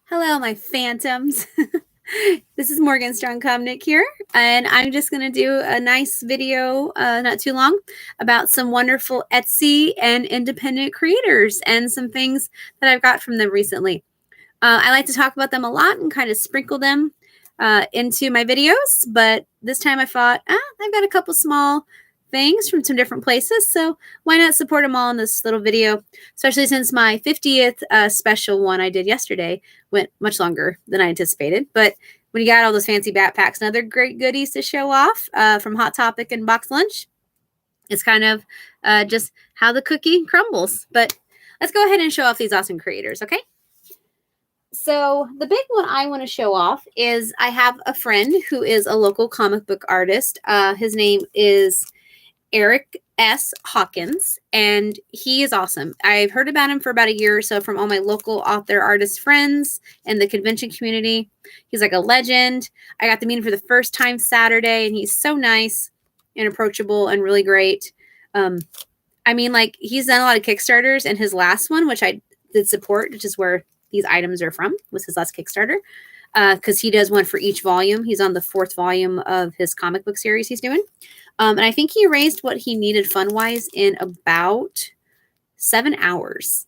Hello, my phantoms. This is Morgan Strong Comnick here, and I'm just going to do a nice video, not too long, about some wonderful Etsy and independent creators and some things that I've got from them recently. I like to talk about them a lot and kind of sprinkle them into my videos, but this time I thought, I've got a couple small things from some different places, so why not support them all in this little video, especially since my 50th special one I did yesterday went much longer than I anticipated. But when you got all those fancy backpacks and other great goodies to show off from Hot Topic and Box Lunch, it's kind of just how the cookie crumbles. But let's go ahead and show off these awesome creators, okay? So the big one I want to show off is I have a friend who is a local comic book artist. His name is Eric S. Hawkins, and he is awesome. I've heard about him for about a year or so from all my local author artist friends and the convention community. He's like a legend. I got to meet him for the first time Saturday, and he's so nice and approachable and really great. I mean, like, he's done a lot of Kickstarters, and his last one, which I did support, which is where these items are from, was his last Kickstarter, because he does one for each volume. He's on the 4th volume of his comic book series he's doing. And I think he raised what he needed fund-wise in about 7 hours.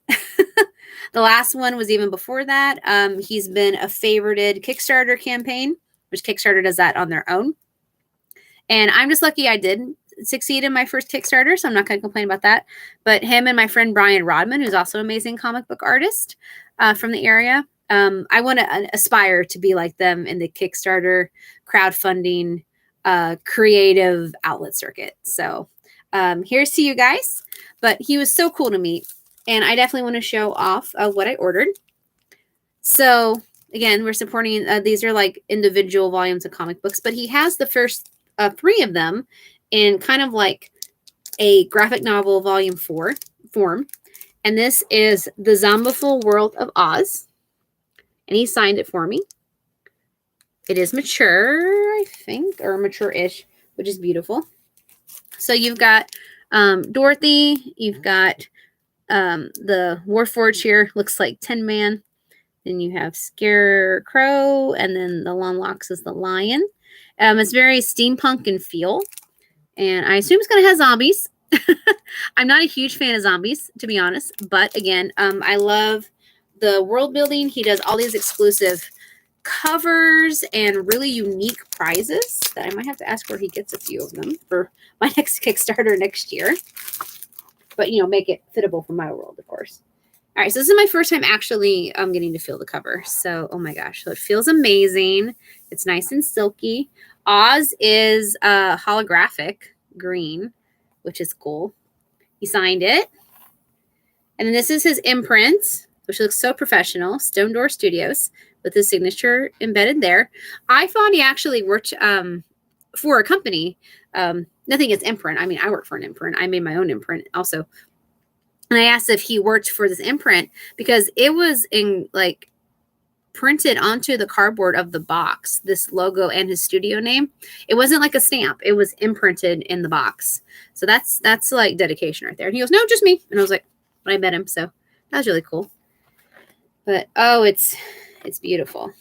The last one was even before that. He's been a favorited Kickstarter campaign, which Kickstarter does that on their own. And I'm just lucky I did succeed in my first Kickstarter, so I'm not going to complain about that. But him and my friend Brian Rodman, who's also an amazing comic book artist from the area, I want to aspire to be like them in the Kickstarter crowdfunding creative outlet circuit. So here's to you guys. But he was so cool to meet, and I definitely want to show off what I ordered. So again, we're supporting, these are like individual volumes of comic books, but he has the first 3 of them in kind of like a graphic novel volume 4 form. And this is The Zombiful World of Oz. And he signed it for me. It is mature, I think, or mature-ish, which is beautiful. So you've got Dorothy. You've got the Warforged here. Looks like Tin Man. Then you have Scarecrow. And then the Long Locks is the lion. It's very steampunk in feel. And I assume it's going to have zombies. I'm not a huge fan of zombies, to be honest. But again, I love the world building. He does all these exclusive covers and really unique prizes that I might have to ask where he gets a few of them for my next Kickstarter next year. But, you know, make it fittable for my world, of course. All right, so this is my first time actually getting to feel the cover. So, oh my gosh, so it feels amazing. It's nice and silky. Oz is holographic green, which is cool. He signed it. And then this is his imprint, which looks so professional. Stone Door Studios, with his signature embedded there. I thought he actually worked for a company. Nothing against imprint. I mean, I work for an imprint. I made my own imprint also. And I asked if he worked for this imprint because it was in like printed onto the cardboard of the box, this logo and his studio name. It wasn't like a stamp. It was imprinted in the box. So that's like dedication right there. And he goes, no, just me. And I was like, when I met him. So that was really cool. But, oh, it's beautiful.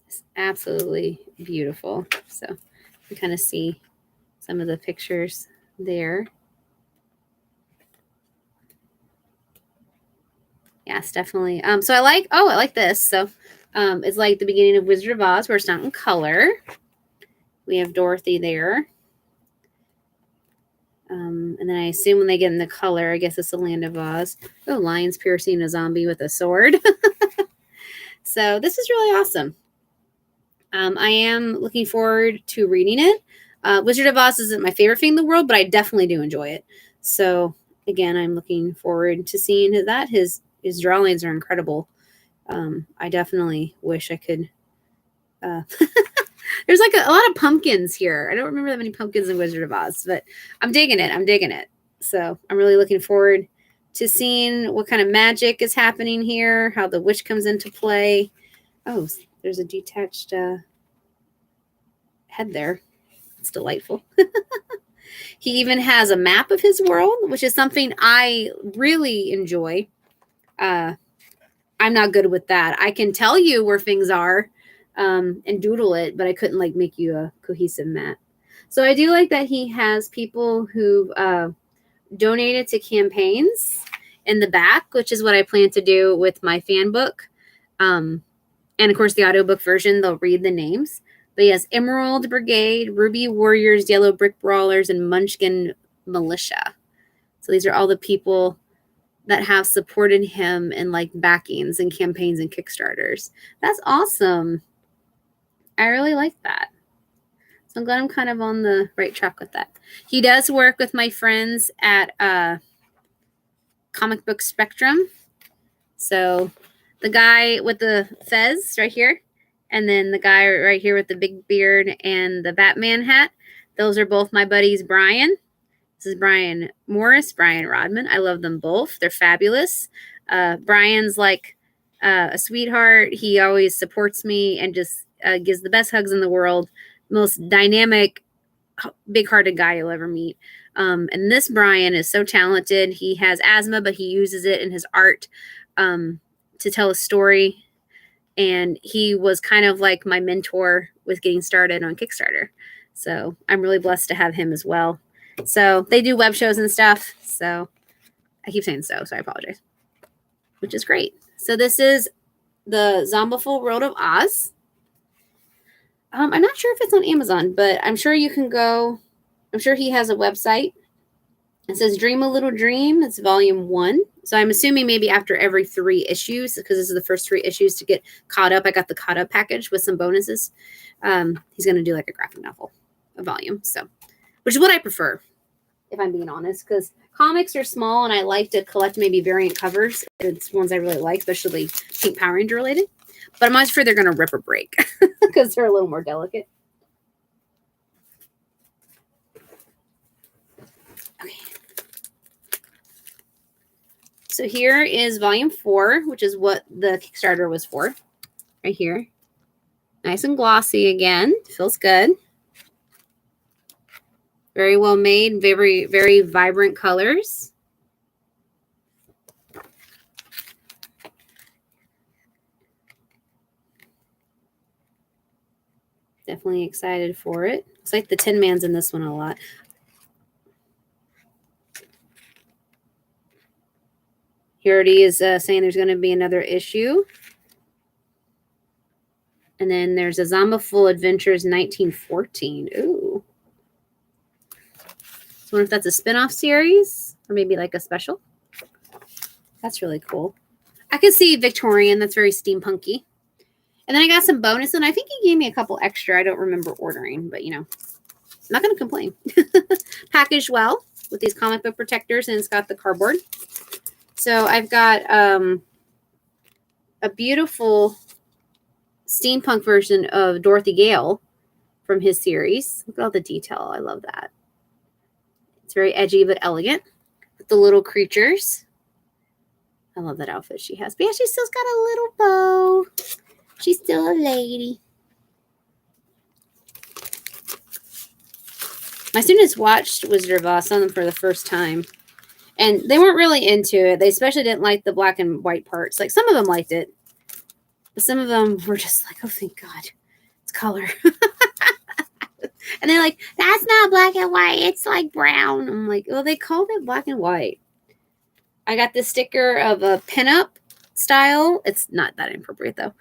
It's absolutely beautiful. So you kind of see some of the pictures there. Yes, definitely. So I like this. So it's like the beginning of Wizard of Oz where it's not in color. We have Dorothy there. And then I assume when they get in the color, I guess it's the Land of Oz. Oh, lions piercing a zombie with a sword. So this is really awesome. I am looking forward to reading it. Wizard of Oz isn't my favorite thing in the world, but I definitely do enjoy it. So again, I'm looking forward to seeing that. His drawings are incredible. I definitely wish I could. There's like a lot of pumpkins here. I don't remember that many pumpkins in Wizard of Oz, but I'm digging it. I'm digging it. So I'm really looking forward to seeing what kind of magic is happening here, how the witch comes into play. Oh, there's a detached head there. It's delightful. He even has a map of his world, which is something I really enjoy. I'm not good with that. I can tell you where things are and doodle it, but I couldn't like make you a cohesive map. So I do like that he has people who donated to campaigns in the back, which is what I plan to do with my fan book. And of course, the audiobook version, they'll read the names. But he has Emerald Brigade, Ruby Warriors, Yellow Brick Brawlers, and Munchkin Militia. So these are all the people that have supported him in like backings and campaigns and Kickstarters. That's awesome. I really like that. So I'm glad I'm kind of on the right track with that. He does work with my friends at Comic Book Spectrum. So the guy with the fez right here, and then the guy right here with the big beard and the Batman hat, those are both my buddies, Brian. This is Brian Morris, Brian Rodman. I love them both. They're fabulous. Brian's like a sweetheart. He always supports me and just gives the best hugs in the world. Most dynamic, big-hearted guy you'll ever meet. And this Brian is so talented. He has asthma, but he uses it in his art to tell a story. And he was kind of like my mentor with getting started on Kickstarter. So I'm really blessed to have him as well. So they do web shows and stuff. So I keep saying so I apologize. Which is great. So this is the Zombiful World of Oz. I'm not sure if it's on Amazon, but I'm sure you can go. I'm sure he has a website. It says Dream a Little Dream. It's volume 1. So I'm assuming maybe after every 3 issues, because this is the first 3 issues to get caught up. I got the caught up package with some bonuses. He's going to do like a graphic novel, a volume. So, which is what I prefer, if I'm being honest, because comics are small and I like to collect maybe variant covers. It's ones I really like, especially Pink Power Ranger related. But I'm always afraid they're going to rip or break because they're a little more delicate. Okay. So here is volume 4, which is what the Kickstarter was for. Right here. Nice and glossy again. Feels good. Very well made. Very, very vibrant colors. Definitely excited for it. Looks like the Tin Man's in this one a lot. He already is saying there's going to be another issue. And then there's a Zombiful Adventures 1914. Ooh. So I wonder if that's a spin-off series or maybe like a special. That's really cool. I could see Victorian. That's very steampunky. And then I got some bonus, and I think he gave me a couple extra. I don't remember ordering, but, you know, I'm not going to complain. Packaged well with these comic book protectors, and it's got the cardboard. So I've got a beautiful steampunk version of Dorothy Gale from his series. Look at all the detail. I love that. It's very edgy but elegant with the little creatures. I love that outfit she has. But yeah, she's still got a little bow. She's still a lady. My students watched Wizard of Oz, saw them for the first time. And they weren't really into it. They especially didn't like the black and white parts. Like, some of them liked it. But some of them were just like, oh, thank God. It's color. And they're like, that's not black and white. It's like brown. I'm like, well, they called it black and white. I got this sticker of a pinup style. It's not that inappropriate, though.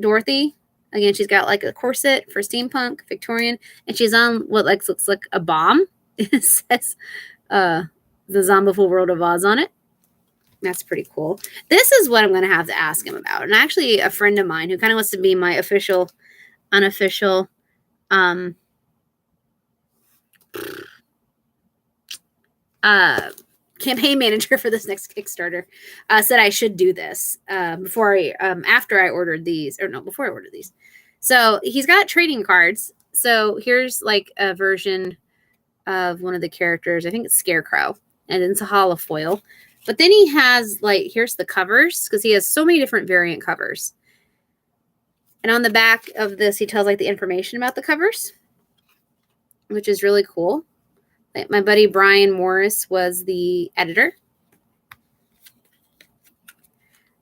Dorothy. Again, she's got like a corset for steampunk, Victorian. And she's on what looks like a bomb. It says the Zombiful World of Oz on it. That's pretty cool. This is what I'm going to have to ask him about. And actually, a friend of mine who kind of wants to be my official, unofficial campaign manager for this next Kickstarter said I should do this before I ordered these. So he's got trading cards. So here's like a version of one of the characters. I think it's Scarecrow, and it's a holofoil. But then he has like, here's the covers, because he has so many different variant covers. And on the back of this, he tells like the information about the covers, which is really cool. My buddy Brian Morris was the editor.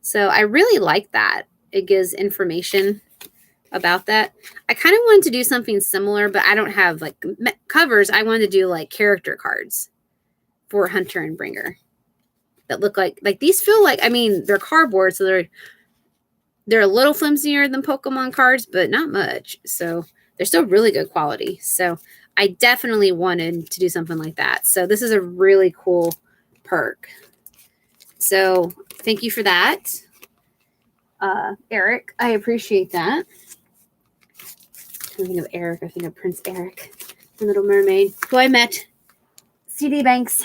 So I really like that. It gives information about that. I kind of wanted to do something similar, but I don't have like covers. I wanted to do like character cards for Hunter and Bringer that look like these feel like, I mean, they're cardboard, so they're a little flimsier than Pokemon cards, but not much. So they're still really good quality. So I definitely wanted to do something like that. So this is a really cool perk. So thank you for that, Eric. I appreciate that. When I think of Eric, I think of Prince Eric, the Little Mermaid, who I met. CD Banks.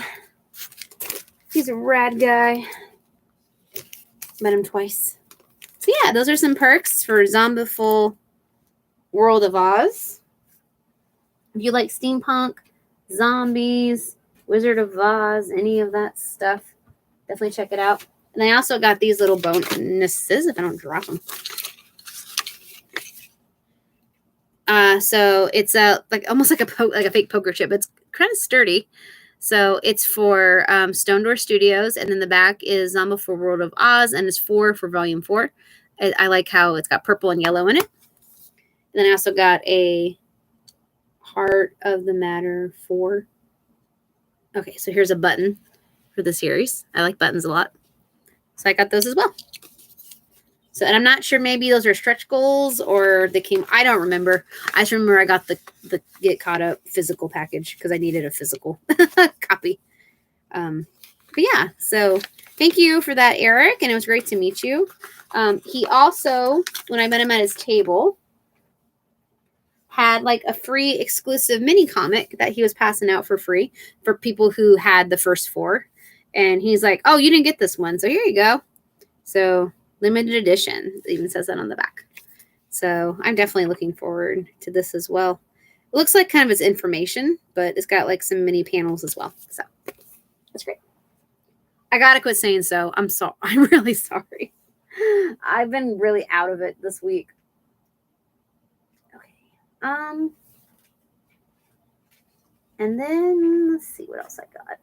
He's a rad guy. Met him twice. So yeah, those are some perks for Zombiful World of Oz. If you like steampunk, zombies, Wizard of Oz, any of that stuff, definitely check it out. And I also got these little bonuses if I don't drop them. So it's like almost like a fake poker chip. It's kind of sturdy. So it's for Stone Door Studios, and then the back is Zombiful World of Oz, and it's 4 for Volume 4. I like how it's got purple and yellow in it. And then I also got a Heart of the Matter 4. Okay, so here's a button for the series. I like buttons a lot. So I got those as well. So, and I'm not sure, maybe those are stretch goals or they came, I don't remember. I just remember I got the Get Caught Up physical package because I needed a physical copy. But yeah, so thank you for that, Eric. And it was great to meet you. He also, when I met him at his table, had like a free exclusive mini comic that he was passing out for free for people who had the first 4. And he's like, oh, you didn't get this one. So here you go. So limited edition. It even says that on the back. So I'm definitely looking forward to this as well. It looks like kind of its information, but it's got like some mini panels as well. So that's great. I got to quit saying so. I'm sorry. I'm really sorry. I've been really out of it this week. Okay. And then let's see what else I got.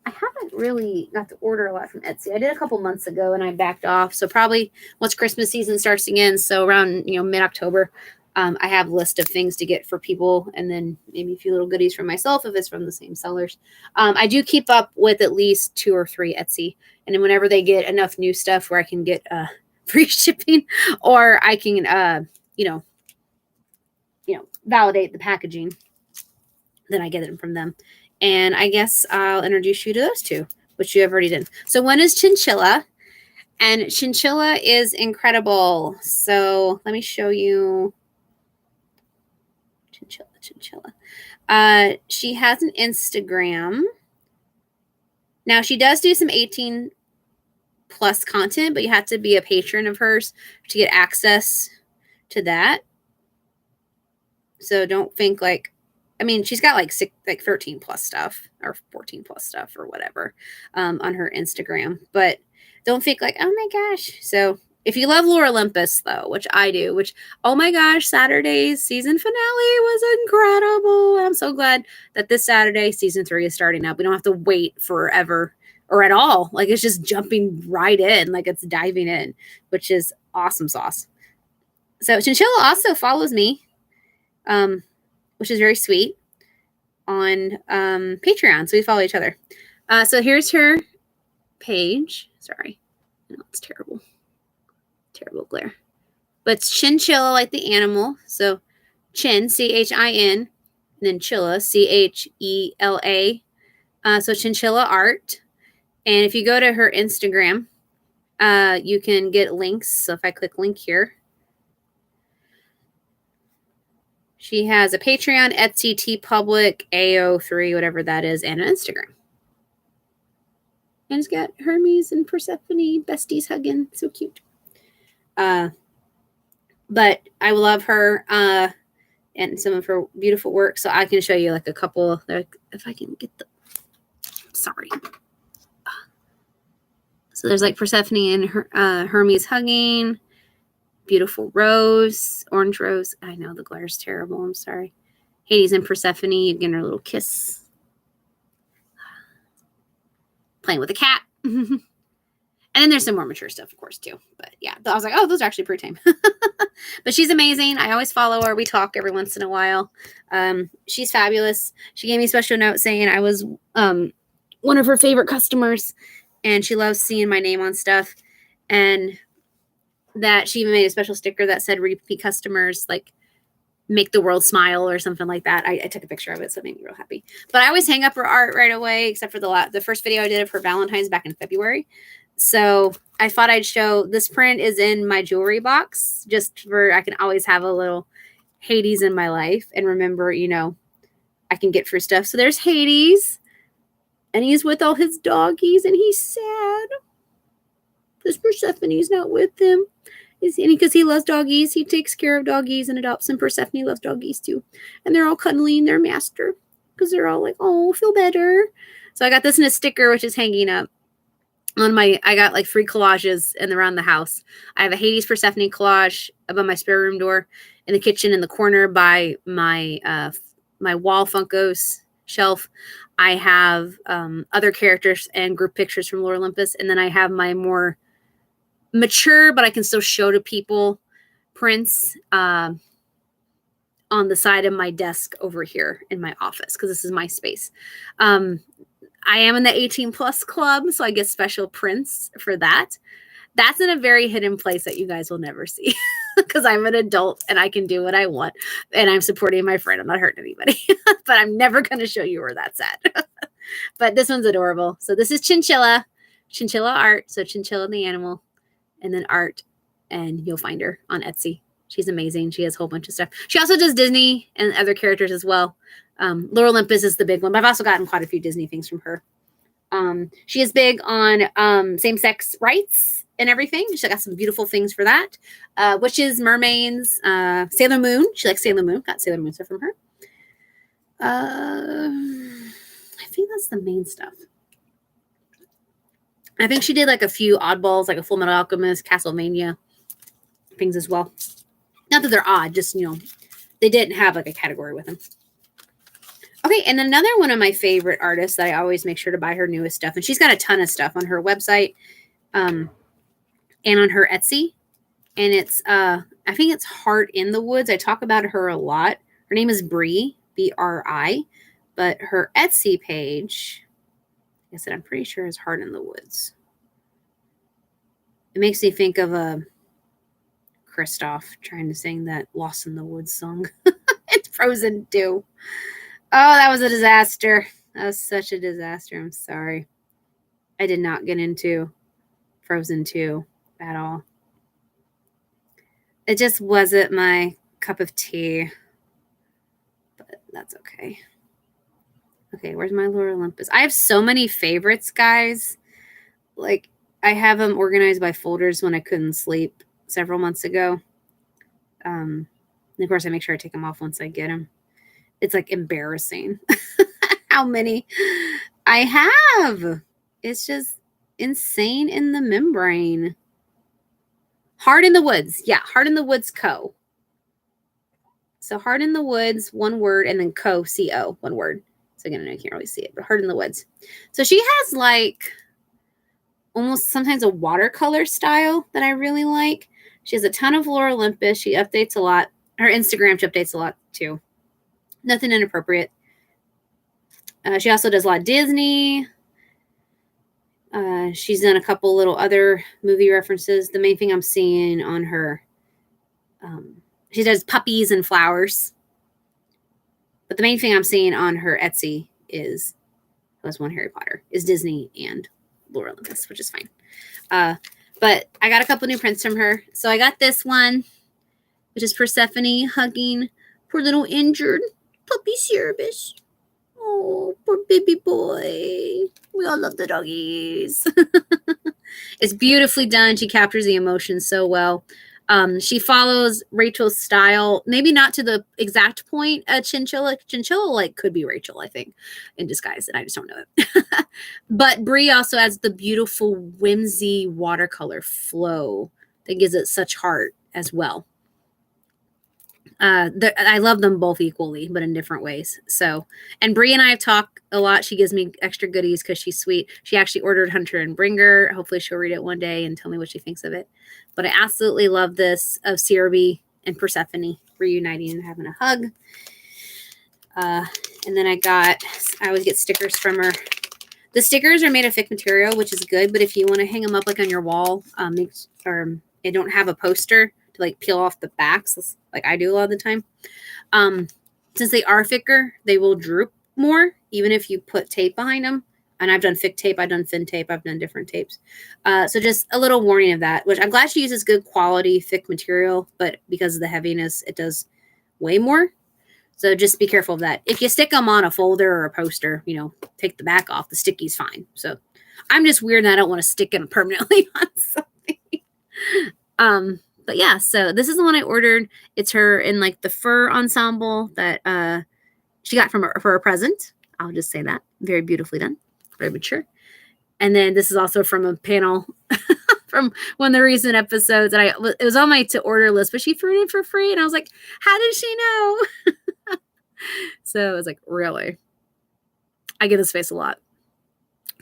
I haven't really got to order a lot from Etsy. I did a couple months ago and I backed off. So probably once Christmas season starts again, so around mid-October, I have a list of things to get for people, and then maybe a few little goodies for myself if it's from the same sellers. I do keep up with at least 2 or 3 Etsy, and then whenever they get enough new stuff where I can get free shipping, or I can validate the packaging, then I get it from them. And I guess I'll introduce you to those 2, which you have already done. So one is Chinchilla, and Chinchilla is incredible. So let me show you Chinchilla. She has an Instagram. Now she does do some 18 plus content, but you have to be a patron of hers to get access to that. So don't think like, I mean, she's got like 13 plus stuff or 14 plus stuff or whatever on her Instagram, but don't think like, oh my gosh. So if you love Lore Olympus though, which I do, oh my gosh, Saturday's season finale was incredible. I'm so glad that this Saturday season 3 is starting up. We don't have to wait forever or at all. Like it's just jumping right in, like it's diving in, which is awesome sauce. So Chinchilla also follows me, which is very sweet, on Patreon. So we follow each other. So here's her page. Sorry. No, it's terrible. Terrible glare. But it's Chinchilla, like the animal. So Chin, Chin, and then Chilla, Chela. So Chinchilla Art. And if you go to her Instagram, you can get links. So if I click link here, she has a Patreon, Etsy, TeePublic, AO3, whatever that is, and an Instagram. And it's got Hermes and Persephone besties hugging. So cute. But I love her and some of her beautiful work. So I can show you like a couple. Like, if I can get the... Sorry. So there's like Persephone and Hermes hugging. Beautiful rose, orange rose. I know the glare is terrible. I'm sorry. Hades and Persephone getting her little kiss. Playing with a cat. And then there's some more mature stuff, of course, too. But yeah, I was like, oh, those are actually pretty tame. But she's amazing. I always follow her. We talk every once in a while. She's fabulous. She gave me a special note saying I was one of her favorite customers, and she loves seeing my name on stuff. And that she even made a special sticker that said repeat customers, like, make the world smile or something like that. I took a picture of it, so it made me real happy. But I always hang up her art right away, except for the first video I did of her Valentine's back in February. So I thought I'd show this print is in my jewelry box, just for I can always have a little Hades in my life and remember, you know, I can get for stuff. So there's Hades, and he's with all his doggies, and he's sad because Persephone's not with him. Because he loves doggies. He takes care of doggies and adopts them. Persephone loves doggies too. And they're all cuddling their master because they're all like, oh, feel better. So I got this in a sticker, which is hanging up on I got like 3 collages and around the house. I have a Hades Persephone collage above my spare room door, in the kitchen in the corner by my my wall Funkos shelf. I have other characters and group pictures from Lore Olympus. And then I have my more mature, but I can still show to people prints on the side of my desk over here in my office, because this is my space. I am in the 18 plus club, so I get special prints for that. That's in a very hidden place that you guys will never see, because I'm an adult and I can do what I want, and I'm supporting my friend. I'm not hurting anybody, but I'm never going to show you where that's at. But this one's adorable. So this is Chinchilla art. So Chinchilla the animal, and then art, and you'll find her on Etsy. She's amazing. She has a whole bunch of stuff. She also does Disney and other characters as well. Lore Olympus is the big one, but I've also gotten quite a few Disney things from her. She is big on same-sex rights and everything. She got some beautiful things for that. Witches, mermaids, Sailor Moon. She likes Sailor Moon. Got Sailor Moon stuff from her. I think that's the main stuff. I think she did like a few oddballs, like a Full Metal Alchemist, Castlevania things as well. Not that they're odd, just, you know, they didn't have like a category with them. Okay, and another one of my favorite artists that I always make sure to buy her newest stuff, and she's got a ton of stuff on her website and on her Etsy. And it's, I think it's Heart in the Woods. I talk about her a lot. Her name is Bri, B-R-I, but her Etsy page, like I said, I'm pretty sure is Heart in the Woods. It makes me think of Kristoff trying to sing that Lost in the Woods song. It's Frozen 2. Oh, that was a disaster. That was such a disaster. I'm sorry. I did not get into Frozen 2 at all. It just wasn't my cup of tea. But that's okay. Okay, where's my Lore Olympus? I have so many favorites, guys. Like, I have them organized by folders when I couldn't sleep several months ago. And of course, I make sure I take them off once I get them. It's like embarrassing how many I have. It's just insane in the membrane. Heart in the Woods. Yeah, Heart in the Woods Co. So Heart in the Woods, one word, and then Co, C-O, one word. So again, I know you can't really see it, but Heart in the Woods. So she has like almost sometimes a watercolor style that I really like. She has a ton of Lore Olympus. She updates a lot. Her Instagram, she updates a lot too. Nothing inappropriate. She also does a lot of Disney. She's done a couple little other movie references. The main thing I'm seeing on her, she does puppies and flowers. But the main thing I'm seeing on her Etsy is, was one Harry Potter, is Disney and Lore Olympus, which is fine. But I got a couple new prints from her. So I got this one, which is Persephone hugging poor little injured puppy Cerebus. Oh, poor baby boy. We all love the doggies. It's beautifully done. She captures the emotion so well. She follows Rachel's style, maybe not to the exact point. Chinchilla like could be Rachel, I think, in disguise, and I just don't know it. But Bri also has the beautiful whimsy watercolor flow that gives it such heart as well. I love them both equally, but in different ways. So, and Bree and I have talked a lot. She gives me extra goodies because she's sweet. She actually ordered Hunter and Bringer. Hopefully she'll read it one day and tell me what she thinks of it. But I absolutely love this of CRB and Persephone reuniting and having a hug. And then I always get stickers from her. The stickers are made of thick material, which is good. But if you want to hang them up like on your wall, they don't have a poster to like peel off the backs like I do a lot of the time. Since they are thicker, they will droop more, even if you put tape behind them. And I've done thick tape, I've done thin tape, I've done different tapes. So just a little warning of that, which I'm glad she uses good quality, thick material, but because of the heaviness, it does way more. So just be careful of that. If you stick them on a folder or a poster, take the back off, the sticky's fine. So I'm just weird and I don't want to stick them permanently on something. But yeah, so this is the one I ordered. It's her in like the fur ensemble that she got for a present. I'll just say that. Very beautifully done. Very mature. And then this is also from a panel from one of the recent episodes. And it was on my to order list, but she threw it in for free. And I was like, how did she know? So I was like, really? I give this face a lot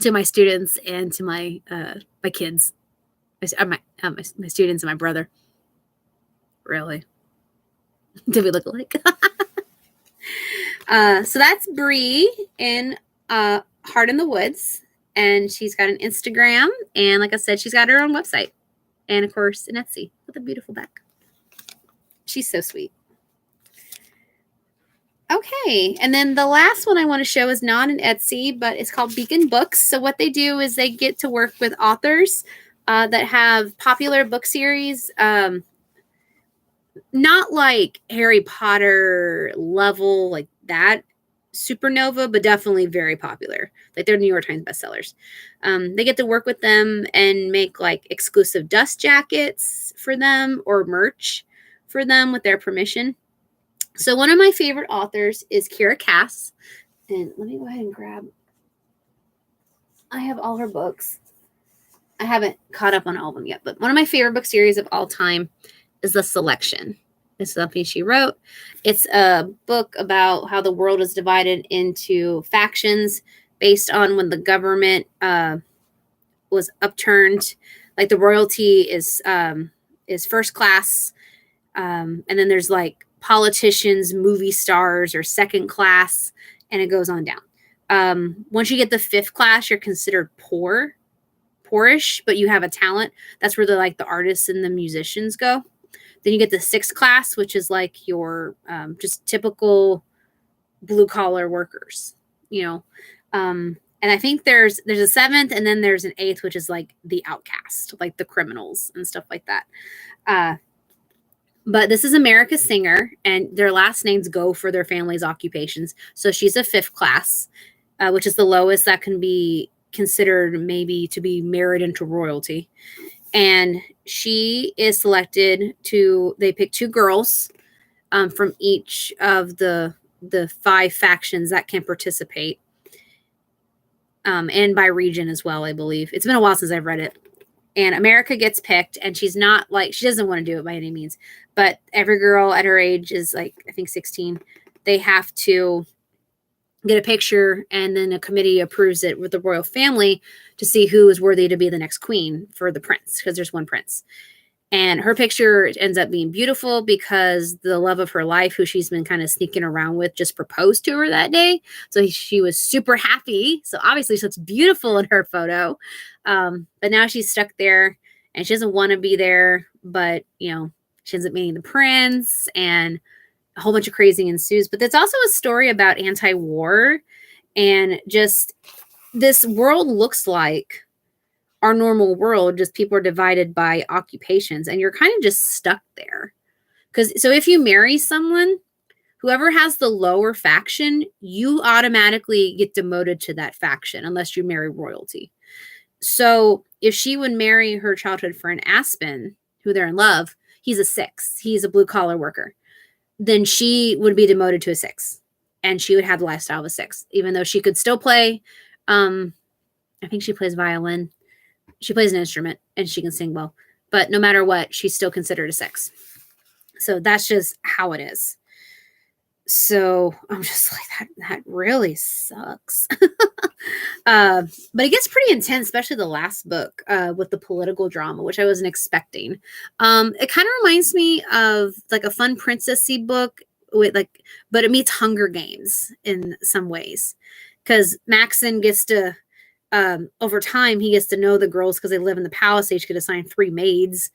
to my students and to my kids, my students and my brother. Really? Did we look alike? So that's Bree in Heart in the Woods, and she's got an Instagram, and like I said, she's got her own website, and of course an Etsy with a beautiful back. She's so sweet. Okay, and then the last one I want to show is not an Etsy, but it's called Beacon Books. So what they do is they get to work with authors that have popular book series, not like Harry Potter level like that supernova, but definitely very popular. Like they're New York Times bestsellers. They get to work with them and make like exclusive dust jackets for them or merch for them with their permission. So one of my favorite authors is Kira Cass. And let me go ahead and grab. I have all her books. I haven't caught up on all of them yet, but one of my favorite book series of all time is The Selection. This is something she wrote. It's a book about how the world is divided into factions based on when the government was upturned. Like the royalty is first class, and then there's like politicians, movie stars, or second class, and it goes on down. Once you get the fifth class, you're considered poorish, but you have a talent. That's where the artists and the musicians go. Then you get the sixth class, which is like your just typical blue collar workers, And I think there's a seventh, and then there's an eighth, which is like the outcast, like the criminals and stuff like that. But this is America's Singer, and their last names go for their family's occupations. So she's a fifth class, which is the lowest that can be considered maybe to be married into royalty. And she is selected they pick two girls from each of the 5 factions that can participate. And by region as well, I believe. It's been a while since I've read it. And America gets picked, and she's not she doesn't want to do it by any means. But every girl at her age is I think 16. They have to get a picture, and then a committee approves it with the royal family to see who is worthy to be the next queen for the prince, because there's one prince. And her picture ends up being beautiful because the love of her life, who she's been kind of sneaking around with, just proposed to her that day. So she was super happy. So obviously she looks beautiful in her photo. But now she's stuck there, and she doesn't want to be there. But, she ends up meeting the prince, and a whole bunch of crazy ensues. But there's also a story about anti-war, and just this world looks like our normal world, just people are divided by occupations, and you're kind of just stuck there. So if you marry someone, whoever has the lower faction, you automatically get demoted to that faction unless you marry royalty. So if she would marry her childhood friend Aspen, who they're in love, he's a 6. He's a blue collar worker. Then she would be demoted to a 6, and she would have the lifestyle of a 6, even though she could still play. I think she plays violin. She plays an instrument, and she can sing well. But no matter what, she's still considered a 6. So that's just how it is. So I'm just like, that really sucks. But it gets pretty intense, especially the last book with the political drama, which I wasn't expecting. It kind of reminds me of like a fun princessy book with like, but it meets Hunger Games in some ways, because Maxon gets to over time he gets to know the girls because they live in the palace. They each get assigned 3 maids,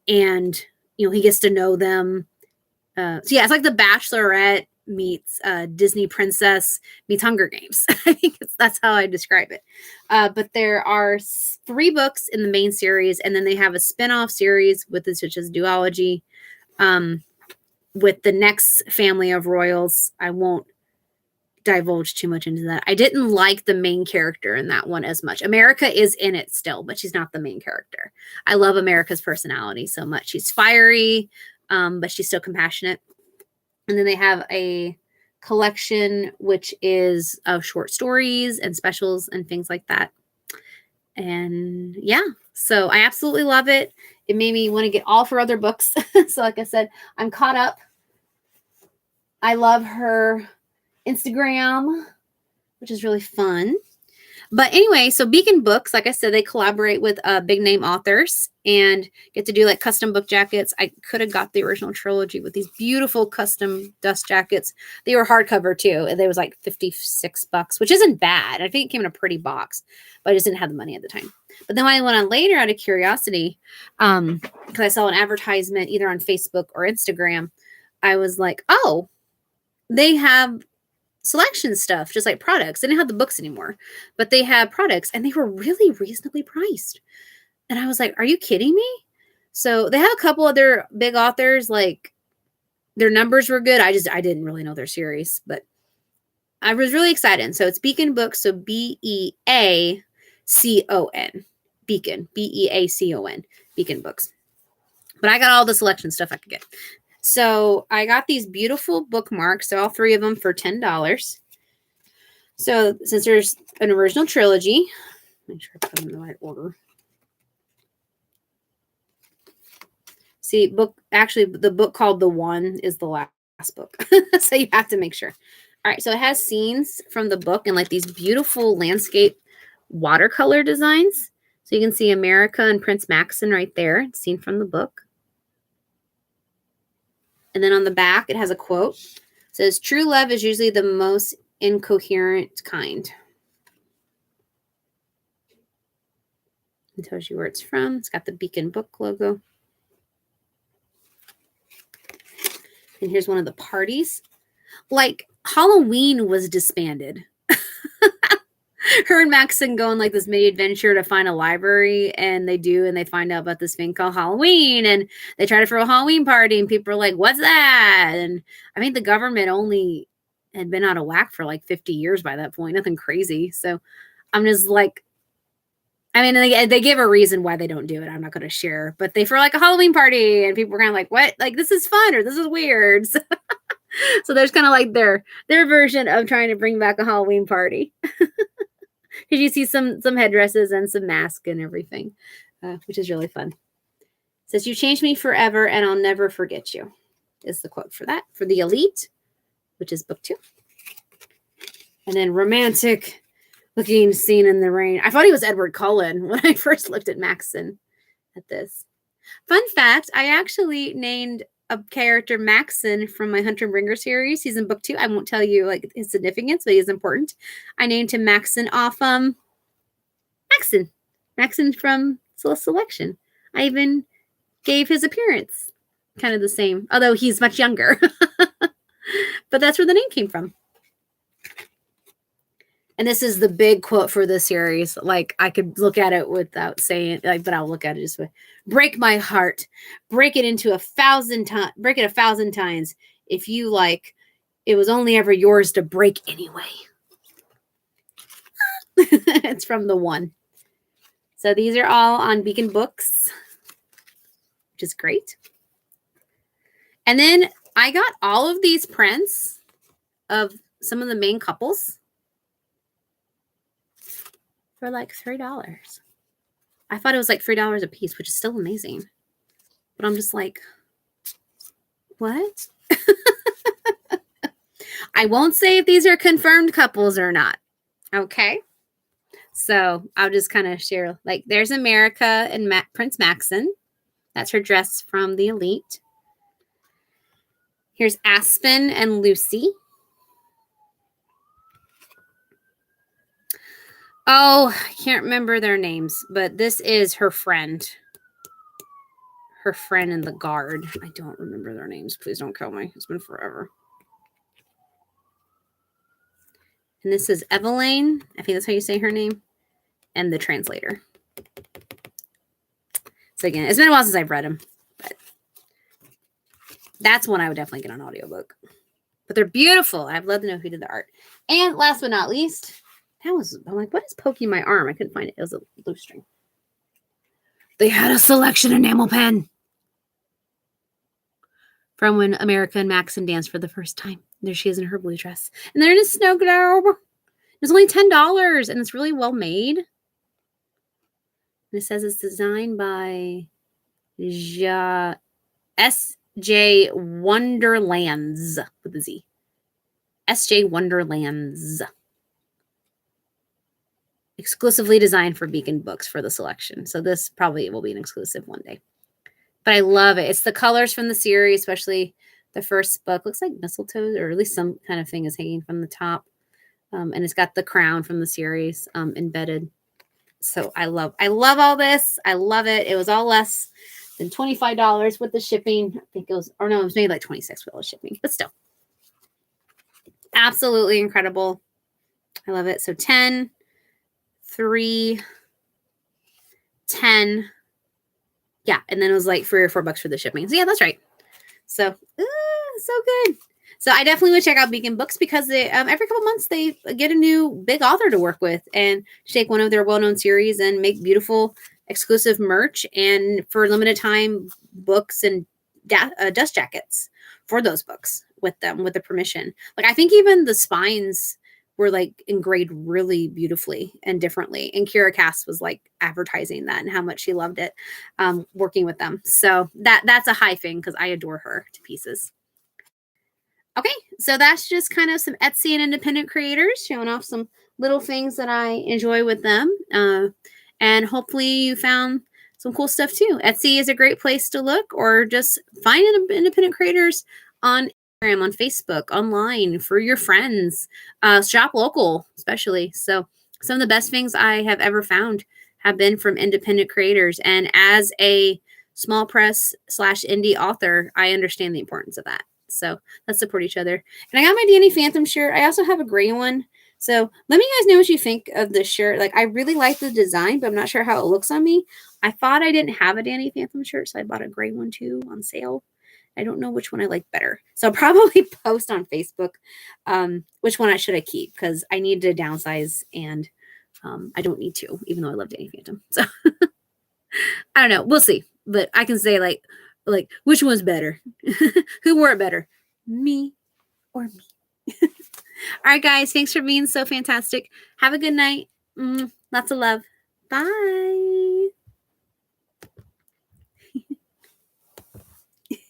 and he gets to know them. So yeah, it's like The Bachelorette meets Disney Princess meets Hunger Games. I think that's how I describe it. But there are 3 books in the main series, and then they have a spin-off series with this, which is duology, with the next family of royals. I won't divulge too much into that. I didn't like the main character in that one as much. America is in it still, but she's not the main character. I love America's personality so much. She's fiery, but she's still compassionate. And then they have a collection which is of short stories and specials and things like that. And yeah, so I absolutely love it. It made me want to get all 4 other books. So like I said, I'm caught up. I love her Instagram, which is really fun. But anyway, so Beacon Books, like I said, they collaborate with big name authors and get to do like custom book jackets. I could have got the original trilogy with these beautiful custom dust jackets. They were hardcover too, and they was like $56, which isn't bad. I think it came in a pretty box, but I just didn't have the money at the time. But then when I went on later out of curiosity, because I saw an advertisement either on Facebook or Instagram, I was like, oh, they have selection stuff, just like products. They didn't have the books anymore, but they had products, and they were really reasonably priced. And I was like, are you kidding me? So they have a couple other big authors, like their numbers were good. I didn't really know their series, but I was really excited. So it's Beacon Books. So Beacon, Beacon, Beacon, Beacon Books. But I got all the selection stuff I could get. So I got these beautiful bookmarks. So all 3 of them for $10. So since there's an original trilogy, make sure I put them in the right order. See, the book called The One is the last book. So you have to make sure. All right, so it has scenes from the book and like these beautiful landscape watercolor designs. So you can see America and Prince Maxon right there, seen from the book. And then on the back, it has a quote. It says, true love is usually the most incoherent kind. It tells you where it's from. It's got the Beacon Book logo. And here's one of the parties. Like, Halloween was disbanded. Her and Maxon go on like this mini adventure to find a library, and they find out about this thing called Halloween, and they try to throw a Halloween party, and people are like, what's that? And I think the government only had been out of whack for like 50 years by that point, nothing crazy. So I'm just like, I mean, they give a reason why they don't do it. I'm not going to share, but they throw like a Halloween party, and people are kind of like, what? Like, this is fun, or this is weird. So there's kind of like their version of trying to bring back a Halloween party. Because you see some headdresses and some masks and everything, which is really fun. It says, you changed me forever and I'll never forget you, is the quote for that. For The Elite, which is book 2. And then romantic looking scene in the rain. I thought he was Edward Cullen when I first looked at Maxon at this. Fun fact, I actually named a character Maxon from my Hunter Bringer series. He's in book 2. I won't tell you like his significance, but he is important. I named him Maxon off Maxon from Selection. I even gave his appearance kind of the same, although he's much younger. But that's where the name came from. And this is the big quote for the series. Like, I could look at it without saying, like, but I'll look at it just with, break my heart, break it 1,000 times, break it 1,000 times. If you like, it was only ever yours to break anyway. It's from The One. So these are all on Beacon Books, which is great. And then I got all of these prints of some of the main couples for like $3. I thought it was like $3 a piece, which is still amazing. But I'm just like, What? I won't say if these are confirmed couples or not. Okay. So I'll just kind of share, like, there's America and Prince Maxon. That's her dress from the Elite. Here's Aspen and Lucy. Oh, I can't remember their names, but this is her friend. Her friend in the guard. I don't remember their names. Please don't kill me. It's been forever. And this is Eveline. I think that's how you say her name. And the translator. So again, it's been a while since I've read them. But that's one I would definitely get on audiobook. But they're beautiful. I'd love to know who did the art. And last but not least, I'm like, what is poking my arm? I couldn't find it. It was a blue string. They had a selection enamel pen from when America and Maxon danced for the first time. There she is in her blue dress. And they're in a snow globe. It's only $10 and it's really well made. And it says it's designed by S.J. Wonderlands with a Z. S.J. Wonderlands. Exclusively designed for Beacon Books for the selection. So this probably will be an exclusive one day. But I love it. It's the colors from the series, especially the first book. Looks like mistletoe, or at least some kind of thing is hanging from the top. And it's got the crown from the series embedded. So I love all this. I love it. It was all less than $25 with the shipping. I think it was, or no, it was maybe like $26 with shipping, but still. Absolutely incredible. I love it. So 10, 3, 10. Yeah. And then it was like $3 or $4 for the shipping. So yeah, that's right. So, so good. So I definitely would check out Beacon Books because they, every couple months they get a new big author to work with and take one of their well-known series and make beautiful exclusive merch and for limited time books and dust jackets for those books with them with the permission. Like I think even the spines were like engraved really beautifully and differently. And Kira Cass was like advertising that and how much she loved it working with them. So that's a high thing because I adore her to pieces. Okay, so that's just kind of some Etsy and independent creators showing off some little things that I enjoy with them. And hopefully you found some cool stuff too. Etsy is a great place to look or just find independent creators on Instagram, on Facebook, online for your friends. Shop local, especially. So some of the best things I have ever found have been from independent creators. And as a small press / indie author, I understand the importance of that. So let's support each other. And I got my Danny Phantom shirt. I also have a gray one. So let me guys know what you think of this shirt. Like I really like the design, but I'm not sure how it looks on me. I thought I didn't have a Danny Phantom shirt, so I bought a gray one too on sale. I don't know which one I like better. So I'll probably post on Facebook which one should I keep because I need to downsize and I don't need to, even though I love Danny Phantom. So I don't know. We'll see. But I can say like which one's better? Who wore it better? Me or me? All right, guys. Thanks for being so fantastic. Have a good night. Lots of love. Bye.